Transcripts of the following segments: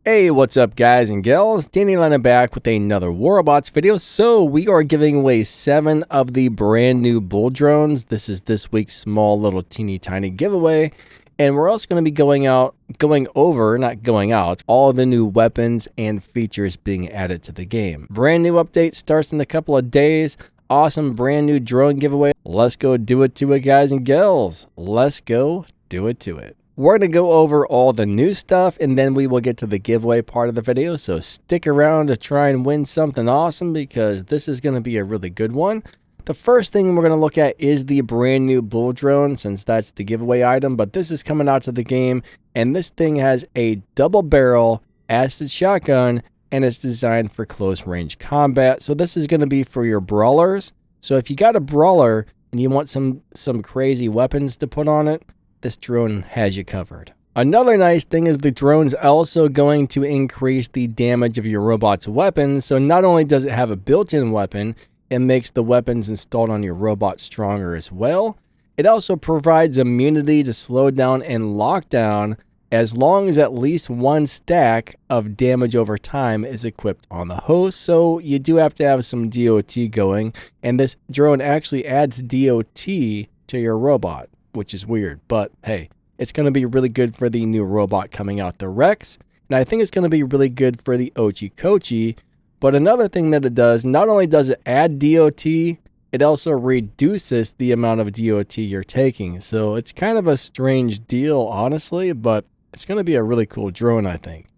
Hey, what's up guys and gals? Danny Lana back with another War Robots video. So we are giving away 7 of the brand new bull drones. This is this week's small little teeny tiny giveaway. And we're also going to be going over all the new weapons and features being added to the game. Brand new update starts in a couple of days. Awesome brand new drone giveaway. Let's go do it to it, guys and gals. Let's go do it to it. We're going to go over all the new stuff and then we will get to the giveaway part of the video. So stick around to try and win something awesome because this is going to be a really good one. The first thing we're going to look at is the brand new bull drone, since that's the giveaway item. But this is coming out to the game and this thing has a double barrel acid shotgun and it's designed for close range combat. So this is going to be for your brawlers. So if you got a brawler and you want some crazy weapons to put on it, this drone has you covered. Another nice thing is the drone's also going to increase the damage of your robot's weapons. So not only does it have a built-in weapon, it makes the weapons installed on your robot stronger as well. It also provides immunity to slow down and lockdown as long as at least one stack of damage over time is equipped on the host. So you do have to have some DOT going, and this drone actually adds DOT to your robot, which is weird, but hey, it's going to be really good for the new robot coming out, the Rex, and I think it's going to be really good for the Ochi Kochi. But another thing that it does, not only does it add DOT, it also reduces the amount of DOT you're taking. So it's kind of a strange deal, honestly, but it's going to be a really cool drone, I think.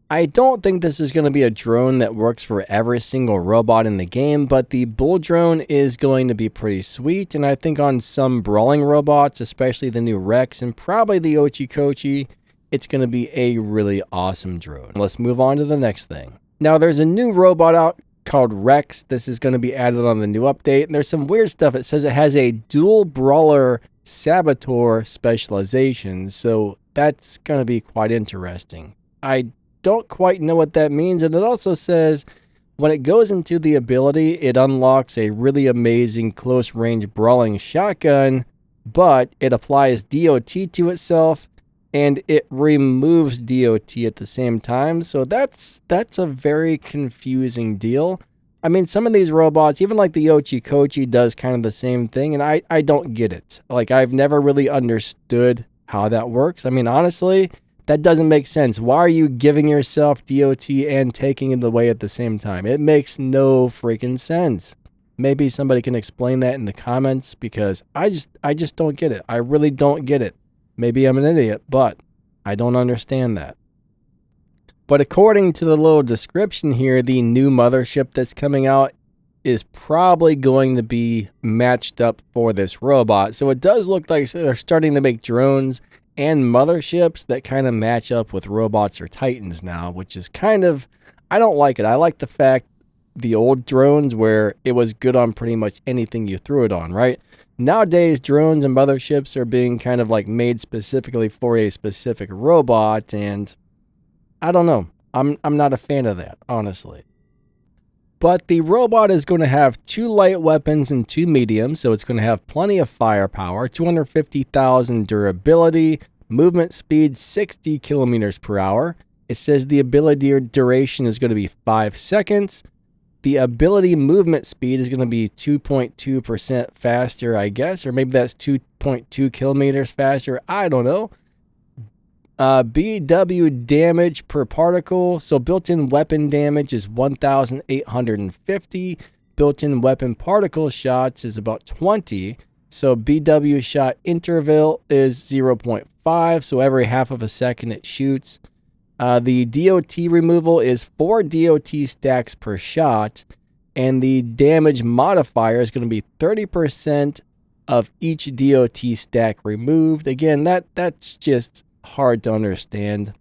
I don't think this is going to be a drone that works for every single robot in the game, but the bull drone is going to be pretty sweet, and I think on some brawling robots, especially the new Rex and probably the Ochi Kochi, it's going to be a really awesome drone. Let's move on to the next thing. Now there's a new robot out called Rex. This is going to be added on the new update, and there's some weird stuff. It says it has a dual brawler saboteur specialization, so that's going to be quite interesting. I don't quite know what that means, and it also says when it goes into the ability, it unlocks a really amazing close range brawling shotgun, but it applies DOT to itself and it removes DOT at the same time. So that's a very confusing deal. I mean, some of these robots, even like the Ochi Kochi, does kind of the same thing, and I don't get it. Like, I've never really understood how that works. I mean, honestly, that doesn't make sense. Why are you giving yourself DOT and taking it away at the same time? It makes no freaking sense. Maybe somebody can explain that in the comments because I just don't get it. I really don't get it. Maybe I'm an idiot, but I don't understand that. But according to the little description here, the new mothership that's coming out is probably going to be matched up for this robot. So it does look like they're starting to make drones and motherships that kind of match up with robots or titans now, which is kind of, I don't like it. I like the fact the old drones where it was good on pretty much anything you threw it on, right? Nowadays, drones and motherships are being kind of like made specifically for a specific robot, and I don't know. I'm not a fan of that, honestly. But the robot is going to have 2 light weapons and 2 medium, so it's going to have plenty of firepower, 250,000 durability, movement speed 60 kilometers per hour. It says the ability duration is going to be 5 seconds. The ability movement speed is going to be 2.2% faster, I guess, or maybe that's 2.2 kilometers faster. I don't know. BW damage per particle. So built-in weapon damage is 1,850. Built-in weapon particle shots is about 20. So BW shot interval is 0.5. So every half of a second it shoots. The DOT removal is 4 DOT stacks per shot. And the damage modifier is going to be 30% of each DOT stack removed. Again, that's just hard to understand.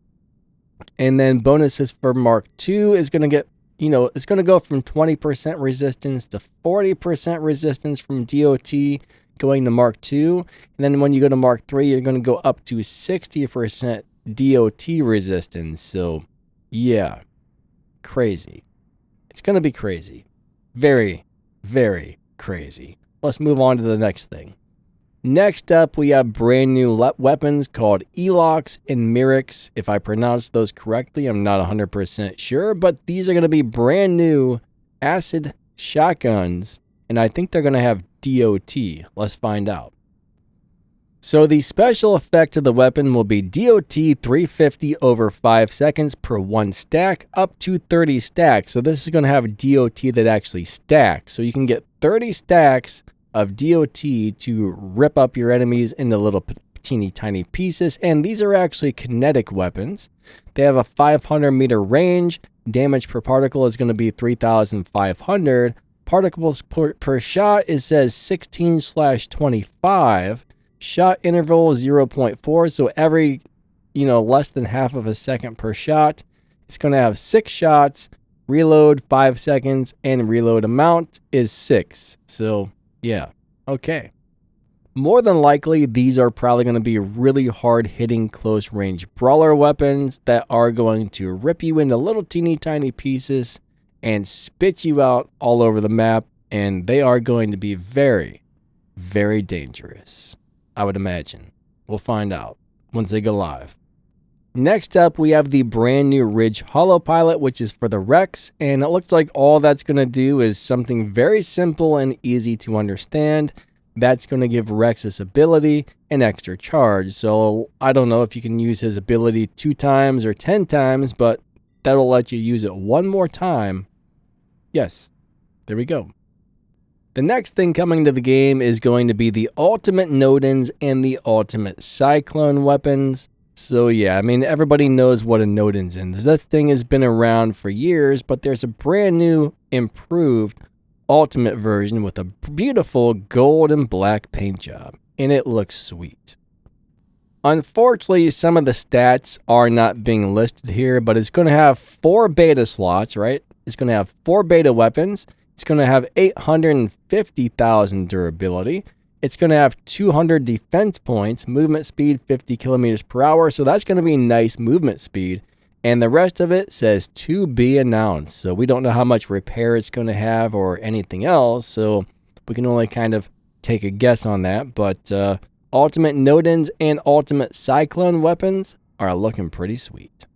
And then bonuses for Mark II is going to get, it's going to go from 20% resistance to 40% resistance from DOT going to Mark II. And then when you go to Mark III, you're going to go up to 60% DOT resistance. So yeah, crazy. It's going to be crazy. Very, very crazy. Let's move on to the next thing. Next up, we have brand new weapons called Elox and Myrics. If I pronounced those correctly, I'm not 100% sure, but these are going to be brand new acid shotguns, and I think they're going to have DOT. Let's find out. So the special effect of the weapon will be DOT 350 over 5 seconds per 1 stack, up to 30 stacks. So this is going to have DOT that actually stacks. So you can get 30 stacks of DOT to rip up your enemies into little teeny tiny pieces. And these are actually kinetic weapons. They have a 500 meter range. Damage per particle is going to be 3,500. Particles per shot, it says 16/25. Shot interval 0.4, so every, less than half of a second per shot. It's going to have 6 shots, reload 5 seconds, and reload amount is 6. So, yeah, okay. More than likely, these are probably going to be really hard-hitting close-range brawler weapons that are going to rip you into little teeny tiny pieces and spit you out all over the map, and they are going to be very, very dangerous. I would imagine. We'll find out once they go live. Next up, we have the brand new Ridge Hollow Pilot, which is for the Rex, and it looks like all that's going to do is something very simple and easy to understand. That's going to give Rex his ability an extra charge. So I don't know if you can use his ability 2 times or 10 times, but that'll let you use it 1 more time. Yes, there we go. The next thing coming to the game is going to be the Ultimate Nodens and the Ultimate Cyclone weapons. So yeah, I mean, everybody knows what a Nodens is. That thing has been around for years, but there's a brand new, improved Ultimate version with a beautiful gold and black paint job, and it looks sweet. Unfortunately, some of the stats are not being listed here, but it's going to have 4 beta slots, right? It's going to have 4 beta weapons. It's going to have 850,000 durability. It's going to have 200 defense points, movement speed 50 kilometers per hour. So that's going to be nice movement speed. And the rest of it says to be announced. So we don't know how much repair it's going to have or anything else. So we can only kind of take a guess on that. But Ultimate Nodens and Ultimate Cyclone weapons are looking pretty sweet.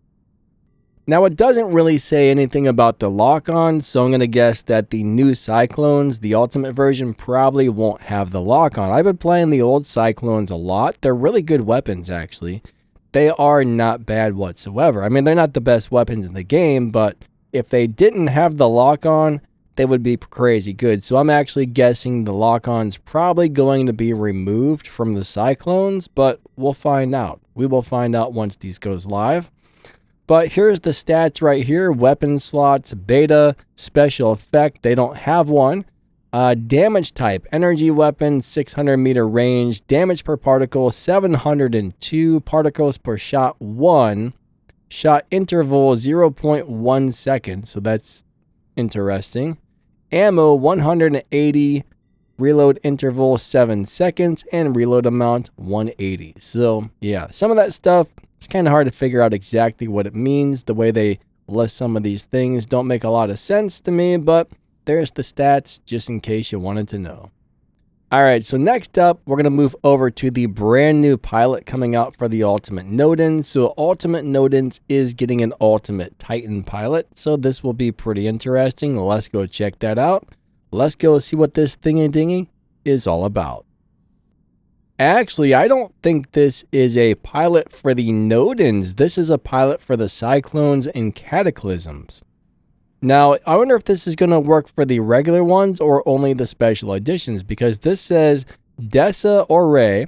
Now, it doesn't really say anything about the lock-on, so I'm going to guess that the new Cyclones, the Ultimate version, probably won't have the lock-on. I've been playing the old Cyclones a lot. They're really good weapons, actually. They are not bad whatsoever. I mean, they're not the best weapons in the game, but if they didn't have the lock-on, they would be crazy good. So I'm actually guessing the lock-on's probably going to be removed from the Cyclones, but we'll find out. We will find out once these goes live. But here's the stats right here. Weapon slots, beta, special effect. They don't have one. Damage type, energy weapon, 600 meter range. Damage per particle, 702. Particles per shot, 1. Shot interval, 0.1 second. So that's interesting. Ammo, 180. Reload interval, 7 seconds. And reload amount, 180. So, yeah, some of that stuff, it's kind of hard to figure out exactly what it means. The way they list some of these things don't make a lot of sense to me, but there's the stats just in case you wanted to know. Alright, so next up, we're going to move over to the brand new pilot coming out for the Ultimate Nodens. So Ultimate Nodens is getting an Ultimate Titan pilot, so this will be pretty interesting. Let's go check that out. Let's go see what this thingy-dingy is all about. Actually, I don't think this is a pilot for the Nodens. This is a pilot for the Cyclones and Cataclysms. Now, I wonder if this is going to work for the regular ones or only the special editions, because this says Dessa or Ray.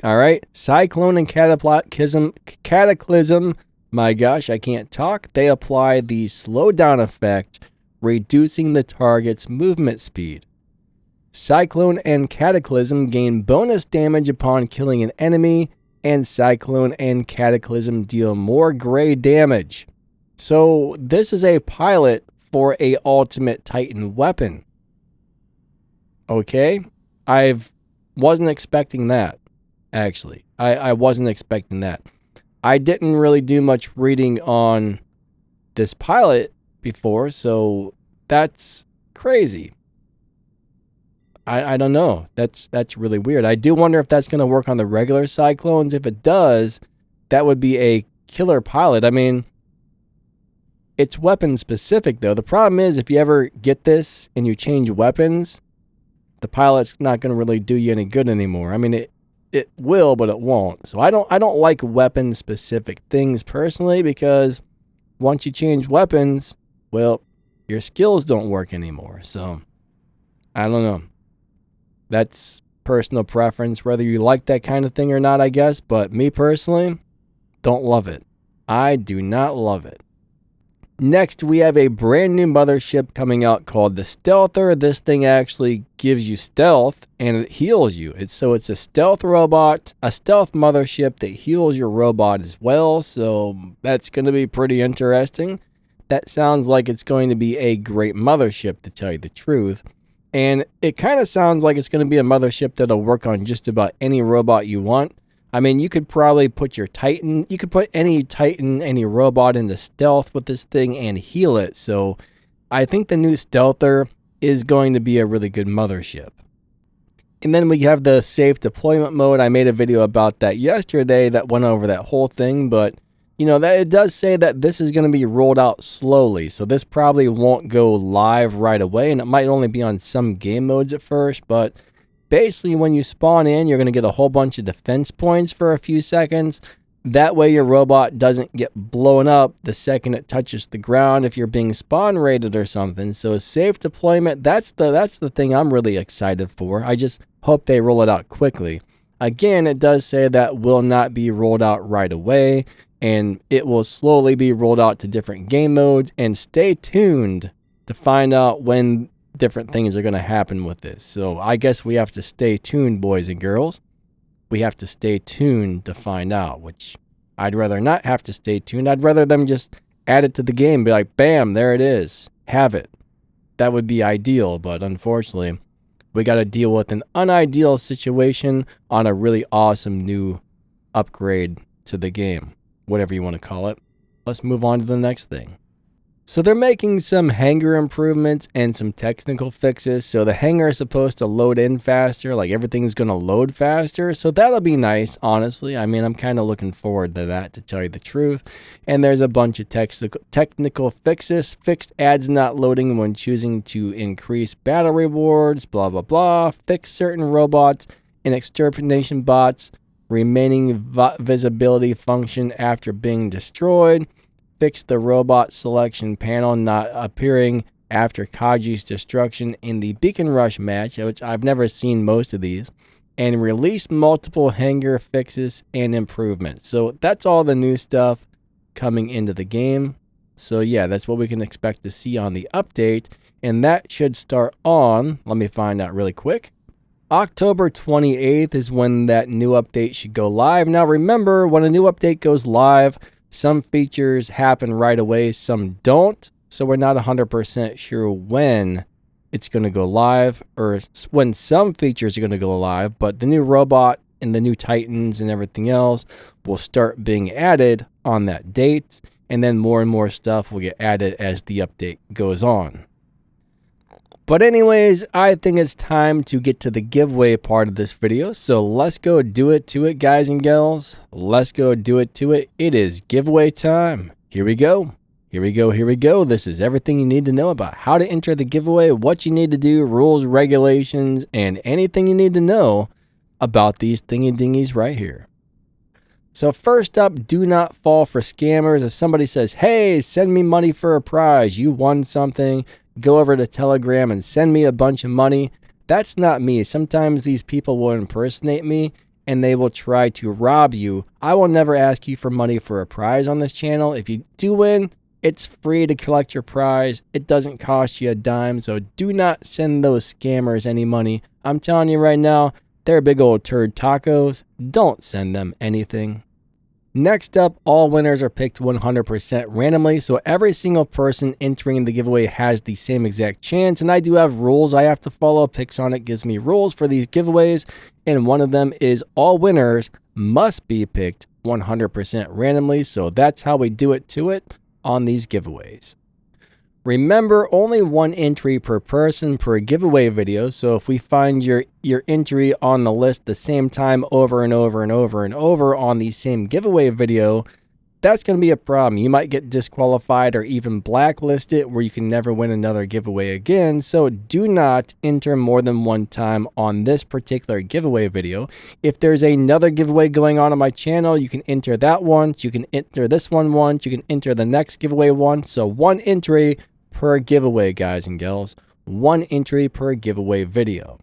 All right, Cyclone and Cataclysm. My gosh, I can't talk. They apply the slowdown effect, reducing the target's movement speed. Cyclone and Cataclysm gain bonus damage upon killing an enemy, and Cyclone and Cataclysm deal more gray damage. So this is a pilot for a Ultimate Titan weapon. Okay, I wasn't expecting that, actually. I wasn't expecting that. I didn't really do much reading on this pilot before, so that's crazy. I don't know. That's really weird. I do wonder if that's going to work on the regular Cyclones. If it does, that would be a killer pilot. I mean, it's weapon specific though. The problem is if you ever get this and you change weapons, the pilot's not going to really do you any good anymore. I mean, it will, but it won't. So I don't like weapon specific things personally, because once you change weapons, well, your skills don't work anymore. So I don't know. That's personal preference, whether you like that kind of thing or not, I guess. But me personally, don't love it. I do not love it. Next, we have a brand new mothership coming out called the Stealther. This thing actually gives you stealth and it heals you. It's a stealth robot, a stealth mothership that heals your robot as well. So that's going to be pretty interesting. That sounds like it's going to be a great mothership, to tell you the truth. And it kind of sounds like it's going to be a mothership that'll work on just about any robot you want. I mean, you could probably put your Titan, you could put any Titan, any robot into stealth with this thing and heal it. So I think the new Stealther is going to be a really good mothership. And then we have the safe deployment mode. I made a video about that yesterday that went over that whole thing, but you know, that it does say that this is going to be rolled out slowly. So this probably won't go live right away, and it might only be on some game modes at first, but basically, when you spawn in, you're going to get a whole bunch of defense points for a few seconds. That way, your robot doesn't get blown up the second it touches the ground if you're being spawn raided or something. So, safe deployment, that's the thing I'm really excited for. I just hope they roll it out quickly. Again, it does say that will not be rolled out right away, and it will slowly be rolled out to different game modes. And stay tuned to find out when different things are going to happen with this. So I guess we have to stay tuned, boys and girls. We have to stay tuned to find out, which I'd rather not have to stay tuned. I'd rather them just add it to the game, be like, bam, there it is, have it. That would be ideal, but unfortunately, we got to deal with an unideal situation on a really awesome new upgrade to the game, whatever you want to call it. Let's move on to the next thing. So they're making some hangar improvements and some technical fixes. So the hangar is supposed to load in faster, like everything's going to load faster. So that'll be nice, honestly. I mean, I'm kind of looking forward to that, to tell you the truth. And there's a bunch of technical fixes. Fixed ads not loading when choosing to increase battle rewards, blah, blah, blah. Fix certain robots and extermination bots remaining visibility function after being destroyed. Fix the robot selection panel not appearing after Kaji's destruction in the Beacon Rush match, which I've never seen most of these, and release multiple hangar fixes and improvements. So that's all the new stuff coming into the game. So yeah, that's what we can expect to see on the update, and that should start on, let me find out really quick, October 28th is when that new update should go live. Now remember, when a new update goes live, some features happen right away, some don't. So we're not 100% sure when it's going to go live or when some features are going to go live. But the new robot and the new Titans and everything else will start being added on that date. And then more and more stuff will get added as the update goes on. But anyways, I think it's time to get to the giveaway part of this video. So let's go do it to it, guys and gals. Let's go do it to it. It is giveaway time. Here we go. Here we go. Here we go. This is everything you need to know about how to enter the giveaway, what you need to do, rules, regulations, and anything you need to know about these thingy dingies right here. So first up, do not fall for scammers. If somebody says, hey, send me money for a prize, you won something, go over to Telegram and send me a bunch of money. That's not me. Sometimes these people will impersonate me and they will try to rob you. I will never ask you for money for a prize on this channel. If you do win, it's free to collect your prize. It doesn't cost you a dime. So do not send those scammers any money. I'm telling you right now, they're big old turd tacos. Don't send them anything. Next up, all winners are picked 100% randomly, so every single person entering the giveaway has the same exact chance, and I do have rules I have to follow. Pixonic gives me rules for these giveaways, and one of them is all winners must be picked 100% randomly, so that's how we do it to it on these giveaways. Remember, only one entry per person per giveaway video, so if we find your entry on the list the same time over and over and over and over on the same giveaway video, that's going to be a problem. You might get disqualified or even blacklisted where you can never win another giveaway again. So do not enter more than one time on this particular giveaway video. If there's another giveaway going on my channel, you can enter that once. You can enter this one once. You can enter the next giveaway once. So one entry per giveaway, guys and gals. One entry per giveaway video.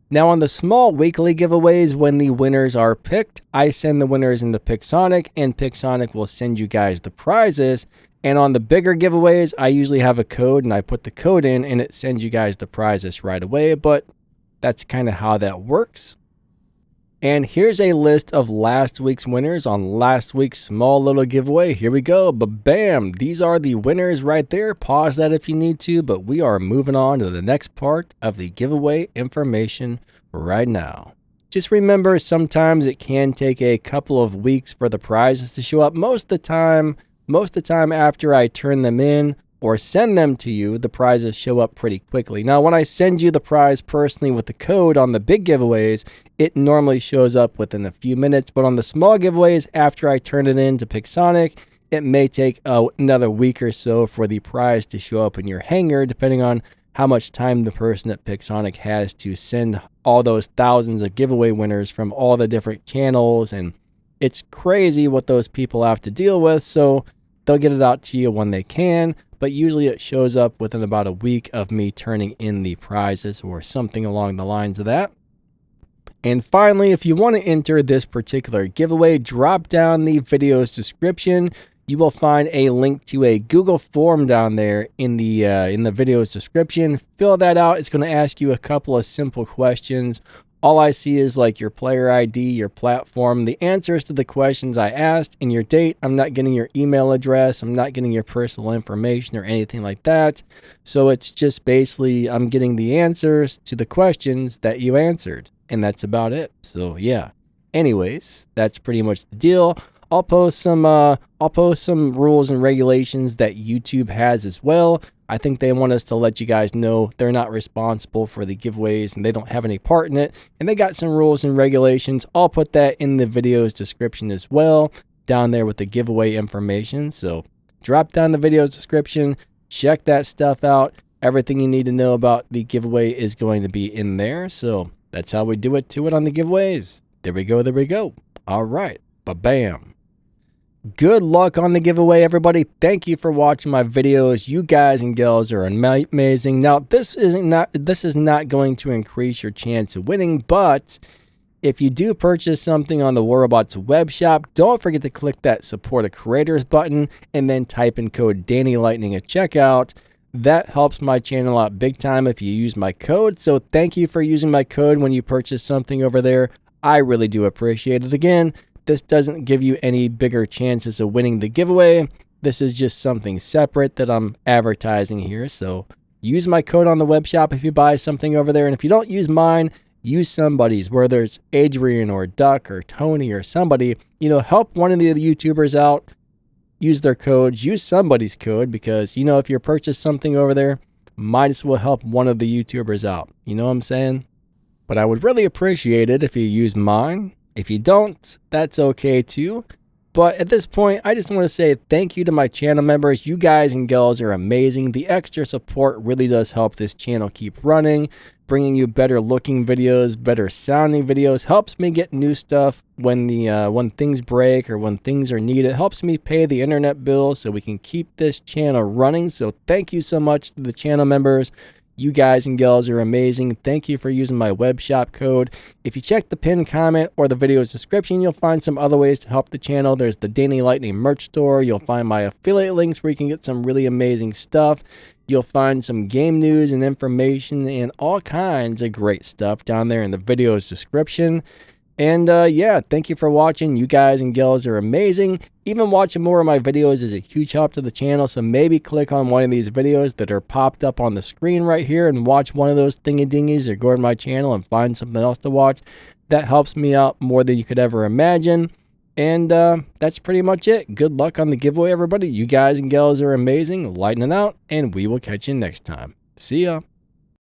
Now on the small weekly giveaways, when the winners are picked, I send the winners into Pixonic, and Pixonic will send you guys the prizes. And on the bigger giveaways, I usually have a code, and I put the code in, and it sends you guys the prizes right away. But that's kind of how that works. And here's a list of last week's winners on last week's small little giveaway. Here we go. Bam! These are the winners right there. Pause that if you need to, but we are moving on to the next part of the giveaway information right now. Just remember, sometimes it can take a couple of weeks for the prizes to show up. Most of the time after I turn them in or send them to you, the prizes show up pretty quickly. Now, when I send you the prize personally with the code on the big giveaways, it normally shows up within a few minutes. But on the small giveaways, after I turn it in to Pixonic, it may take another week or so for the prize to show up in your hangar, depending on how much time the person at Pixonic has to send all those thousands of giveaway winners from all the different channels. And it's crazy what those people have to deal with. So they'll get it out to you when they can. But usually it shows up within about a week of me turning in the prizes or something along the lines of that. And finally, if you want to enter this particular giveaway, drop down the video's description. You will find a link to a Google form down there in the video's description. Fill that out. It's going to ask you a couple of simple questions. All I see is like your player ID, your platform, the answers to the questions I asked, and your date. I'm not getting your email address. I'm not getting your personal information or anything like that. So it's just basically I'm getting the answers to the questions that you answered. And that's about it. So yeah. Anyways, that's pretty much the deal. I'll post some rules and regulations that YouTube has as well. I think they want us to let you guys know they're not responsible for the giveaways and they don't have any part in it. And they got some rules and regulations. I'll put that in the video's description as well, down there with the giveaway information. So drop down the video's description, check that stuff out. Everything you need to know about the giveaway is going to be in there. So that's how we do it to it on the giveaways. There we go. There we go. All right. Ba-bam. Good luck on the giveaway, everybody. Thank you for watching my videos. You guys and girls are amazing. Now, this is not going to increase your chance of winning, but if you do purchase something on the Warrobots web shop, don't forget to click that support a creators button and then type in code DannyLightning at checkout. That helps my channel out big time if you use my code. So thank you for using my code when you purchase something over there. I really do appreciate it. Again, this doesn't give you any bigger chances of winning the giveaway. This is just something separate that I'm advertising here. So use my code on the web shop if you buy something over there. And if you don't use mine, use somebody's, whether it's Adrian or Duck or Tony or somebody. You know, help one of the YouTubers out. Use their codes. Use somebody's code because, you know, if you purchase something over there, might as well help one of the YouTubers out. You know what I'm saying? But I would really appreciate it if you use mine. If you don't, that's okay too. But at this point, I just want to say thank you to my channel members. You guys and girls are amazing. The extra support really does help this channel keep running, bringing you better looking videos, better sounding videos. Helps me get new stuff when things break or when things are needed. It helps me pay the internet bill so we can keep this channel running. So thank you so much to the channel members. You guys and gals are amazing. Thank you for using my web shop code. If you check the pinned comment or the video's description, you'll find some other ways to help the channel. There's the Danny Lightning merch store. You'll find my affiliate links where you can get some really amazing stuff. You'll find some game news and information and all kinds of great stuff down there in the video's description. And yeah, thank you for watching. You guys and gals are amazing. Even watching more of my videos is a huge help to the channel. So maybe click on one of these videos that are popped up on the screen right here and watch one of those thingy-dingies, or go to my channel and find something else to watch. That helps me out more than you could ever imagine. And that's pretty much it. Good luck on the giveaway, everybody. You guys and gals are amazing, lightning out, and we will catch you next time. See ya.